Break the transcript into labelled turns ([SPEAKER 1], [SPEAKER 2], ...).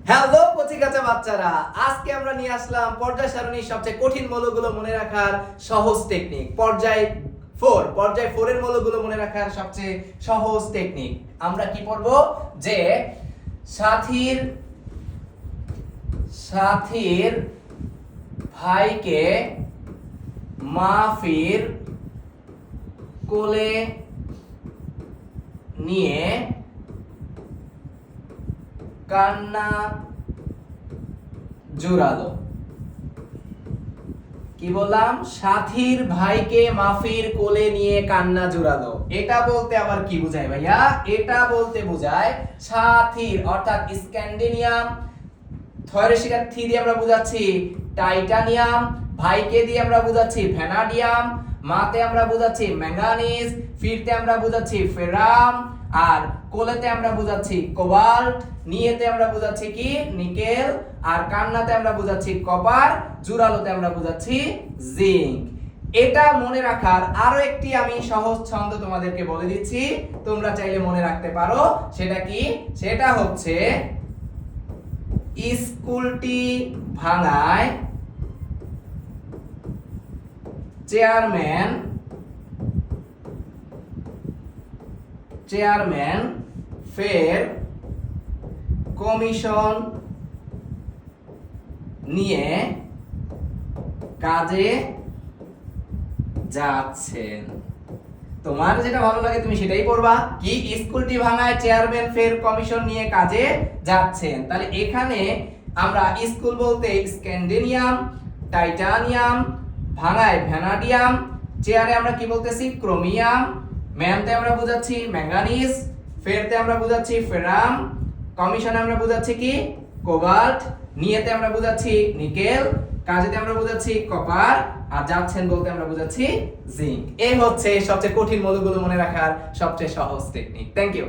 [SPEAKER 1] Hello কচিকাঁচা বাচ্চারা, আজকে আমরা নিয়ে আসলাম পর্যায় সারণীর সবচেয়ে কঠিন মৌলগুলো মনে রাখার সহজ টেকনিক। পর্যায় 4 এর মৌলগুলো মনে রাখার সবচেয়ে সহজ টেকনিক। আমরা কি পড়ব যে সাথীর ভাইকে মাফির কোলে নিয়ে কান্না জোরালো। কি বললাম? সাথীর ভাইকে মাফির কোলে নিয়ে কান্না জোরালো। এটা বলতে আবার কি বোঝায় ভাইয়া? এটা বলতে বোঝায় সাথীর অর্থাৎ স্ক্যান্ডিনিয়াম, থয়রেশিকার থি দিয়ে আমরা বুঝাচ্ছি টাইটানিয়াম, ভাইকে দিয়ে আমরা বুঝাচ্ছি ভ্যানাডিয়াম, মাতে আমরা বুঝাচ্ছি ম্যাঙ্গানিজ, ফিরতে আমরা বুঝাচ্ছি ফেরাম, আর কোলেতে আমরা বুঝাচ্ছি কোবাল্ট, নিয়েতে আমরা বুঝাচ্ছি কি নিকেল, আর কান্নাতে আমরা বুঝাচ্ছি কপার, জোরালোতে আমরা বুঝাচ্ছি জিঙ্ক। এটা মনে রাখার আরো একটি আমি সহজ ছন্দ তোমাদেরকে বলে দিচ্ছি, তোমরা চাইলে মনে রাখতে পারো। সেটা কি? সেটা হচ্ছে স্কুলটি ভাঙায় চেয়ারম্যান ফের কমিশন নিয়ে কাজে যাচ্ছেন। তোমার যেটা ভালো লাগে তুমি সেটাই পড়বা। কি? স্কুলটি ভাঙায় চেয়ারম্যান ফের কমিশন নিয়ে কাজে যাচ্ছেন। তাহলে এখানে আমরা স্কুল বলতে স্ক্যান্ডিনিয়াম, টাইটানিয়াম, ভাঙায় ভ্যানাডিয়াম, চেয়ারে আমরা কি বলতেছি ক্রোমিয়াম, ম্যানতে আমরা বুঝাচ্ছি ম্যাঙ্গানিজ, ফেরতে আমরা বুঝাচ্ছি ফেরাম, কমিশনে আমরা বুঝাচ্ছি কি কোবাল্ট, নিয়েতে আমরা বুঝাচ্ছি নিকেল, কাজেতে আমরা বুঝাচ্ছি কপার, আর যাচ্ছেন বলতে আমরা বুঝাচ্ছি জিঙ্ক। এই হচ্ছে সবচেয়ে কঠিন মৌলগুলো মনে রাখার সবচেয়ে সহজ টেকনিক। Thank you.